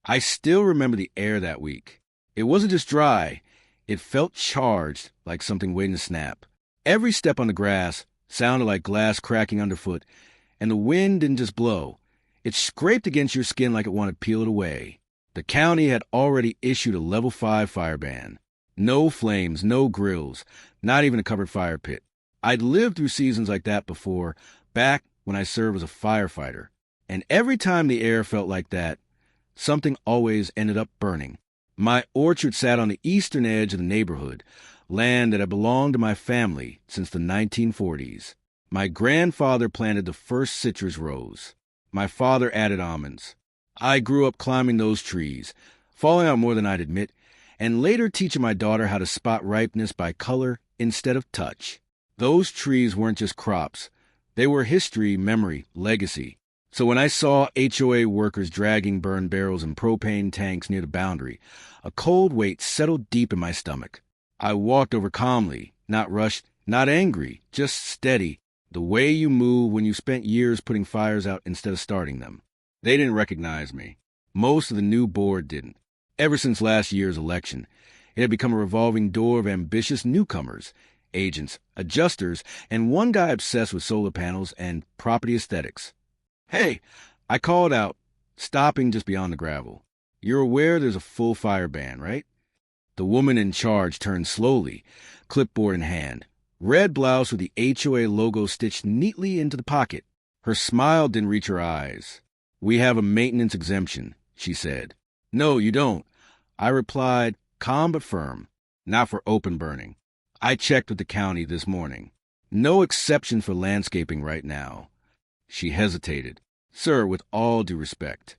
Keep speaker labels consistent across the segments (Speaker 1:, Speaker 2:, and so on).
Speaker 1: I still remember the air that week. It wasn't just dry. It felt charged, like something waiting to snap. Every step on the grass sounded like glass cracking underfoot, and the wind didn't just blow. It scraped against your skin like it wanted to peel it away. The county had already issued a level 5 fire ban. No flames, no grills, not even a covered fire pit. I'd lived through seasons like that before, back when I served as a firefighter. And every time the air felt like that, something always ended up burning. My orchard sat on the eastern edge of the neighborhood, land that had belonged to my family since the 1940s. My grandfather planted the first citrus rows. My father added almonds. I grew up climbing those trees, falling out more than I'd admit, and later teaching my daughter how to spot ripeness by color instead of touch. Those trees weren't just crops. They were history, memory, legacy. So when I saw HOA workers dragging burned barrels and propane tanks near the boundary, a cold weight settled deep in my stomach. I walked over calmly, not rushed, not angry, just steady, the way you move when you spent years putting fires out instead of starting them. They didn't recognize me. Most of the new board didn't. Ever since last year's election, it had become a revolving door of ambitious newcomers, agents, adjusters, and one guy obsessed with solar panels and property aesthetics. "Hey," I called out, stopping just beyond the gravel. "You're aware there's a full fire ban, right?" The woman in charge turned slowly, clipboard in hand, red blouse with the HOA logo stitched neatly into the pocket. Her smile didn't reach her eyes. "We have a maintenance exemption," she said. "No, you don't," I replied, calm but firm. "Not for open burning. I checked with the county this morning. No exception for landscaping right now." She hesitated. "Sir, with all due respect."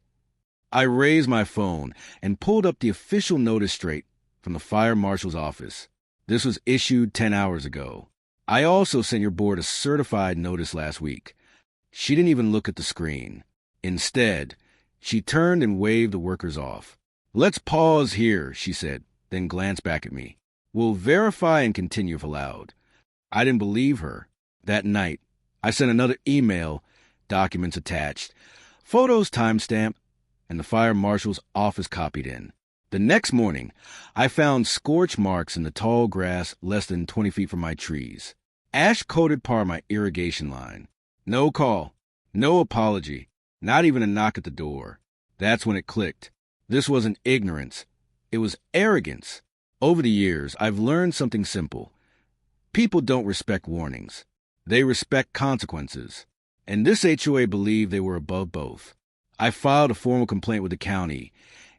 Speaker 1: I raised my phone and pulled up the official notice straight from the fire marshal's office. This was issued 10 hours ago. "I also sent your board a certified notice last week." She didn't even look at the screen. Instead, she turned and waved the workers off. "Let's pause here," she said, then glanced back at me. "We'll verify and continue if allowed." I didn't believe her. That night, I sent another email, documents attached, photos timestamped, and the fire marshal's office copied in. The next morning, I found scorch marks in the tall grass less than 20 feet from my trees. Ash-coated part of my irrigation line. No call, no apology, not even a knock at the door. That's when it clicked. This wasn't ignorance. It was arrogance. Over the years, I've learned something simple. People don't respect warnings. They respect consequences. And this HOA believed they were above both. I filed a formal complaint with the county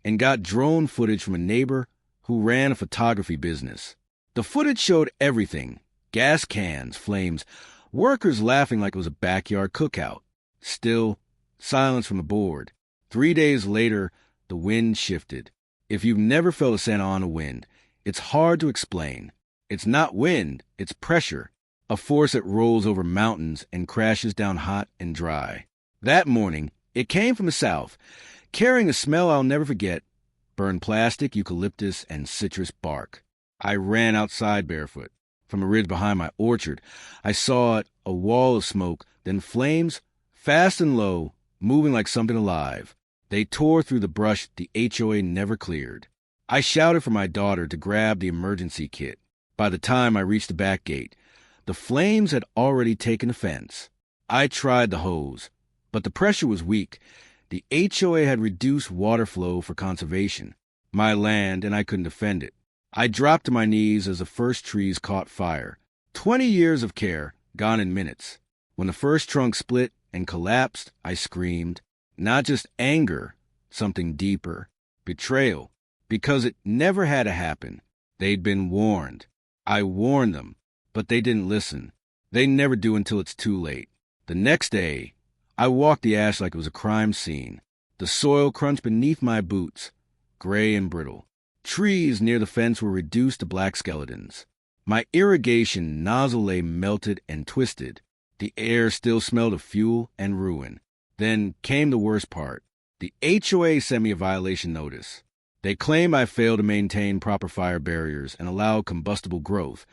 Speaker 1: and got drone footage from a neighbor who ran a photography business. The footage showed everything: gas cans, flames, workers laughing like it was a backyard cookout. Still, silence from the board. 3 days later, the wind shifted. If you've never felt a Santa Ana wind, it's hard to explain. It's not wind, it's pressure. A force that rolls over mountains and crashes down hot and dry. That morning, it came from the south, carrying a smell I'll never forget: burned plastic, eucalyptus, and citrus bark. I ran outside barefoot. From a ridge behind my orchard, I saw it, a wall of smoke, then flames, fast and low, moving like something alive. They tore through the brush the HOA never cleared. I shouted for my daughter to grab the emergency kit. By the time I reached the back gate, the flames had already taken the fence. I tried the hose, but the pressure was weak. The HOA had reduced water flow for conservation. My land, and I couldn't defend it. I dropped to my knees as the first trees caught fire. 20 years of care, gone in minutes. When the first trunk split and collapsed, I screamed. Not just anger, something deeper. Betrayal. Because it never had to happen. They'd been warned. I warned them. But they didn't listen. They never do until it's too late. The next day, I walked the ash like it was a crime scene. The soil crunched beneath my boots, gray and brittle. Trees near the fence were reduced to black skeletons. My irrigation nozzle lay melted and twisted. The air still smelled of fuel and ruin. Then came the worst part. The HOA sent me a violation notice. They claim I failed to maintain proper fire barriers and allow combustible growth,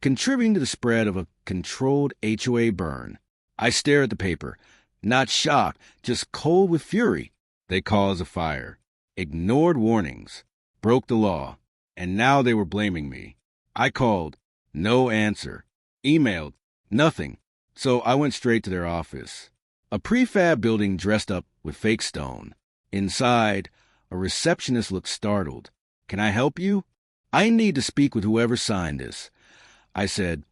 Speaker 1: contributing to the spread of a controlled HOA burn. I stared at the paper, not shocked, just cold with fury. They caused a fire. ignored warnings, broke the law, and now they were blaming me. I called, no answer. Emailed, nothing. So I went straight to their office. A prefab building dressed up with fake stone. Inside, a receptionist looked startled. Can I help you? I need to speak with whoever signed this, I said,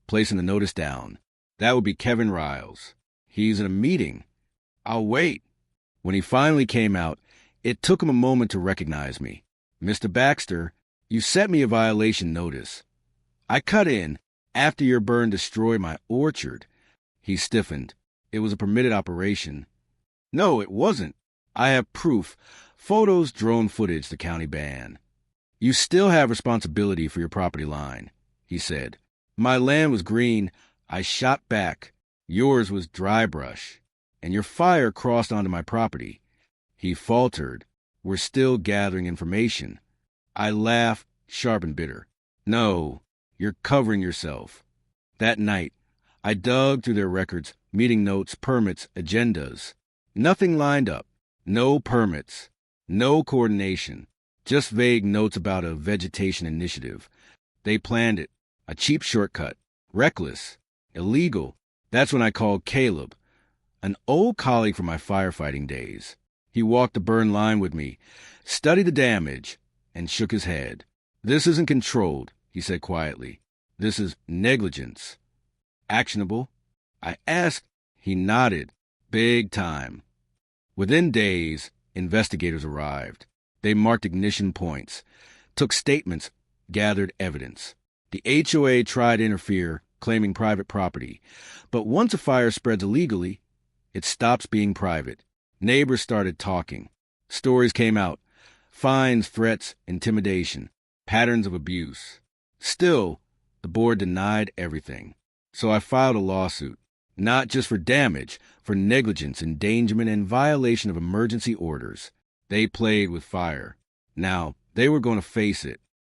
Speaker 1: placing the notice down. That would be Kevin Riles. He's in a meeting. I'll wait. When he finally came out, it took him a moment to recognize me. Mr. Baxter, you sent me a violation notice. I cut in after your burn destroyed my orchard. He stiffened. It was a permitted operation. No, it wasn't. I have proof. Photos, drone footage the county banned. You still have responsibility for your property line, he said. My land was green. I shot back. Yours was dry brush. And your fire crossed onto my property. He faltered. We're still gathering information. I laughed, sharp and bitter. No, you're covering yourself. That night, I dug through their records, meeting notes, permits, agendas. Nothing lined up. No permits. No coordination. Just vague notes about a vegetation initiative. They planned it. A cheap shortcut. Reckless. Illegal. That's when I called Caleb, an old colleague from my firefighting days. He walked the burn line with me, studied the damage, and shook his head. This isn't controlled, he said quietly. This is negligence. Actionable? I asked. He nodded. Big time. Within days, investigators arrived. They marked ignition points, took statements, gathered evidence. The HOA tried to interfere, claiming private property. But once a fire spreads illegally, it stops being private. Neighbors started talking. Stories came out. Fines, threats, intimidation, patterns of abuse. Still, the board denied everything. So I filed a lawsuit, not just for damage, for negligence, endangerment, and violation of emergency orders. They played with fire. Now, they were going to face it.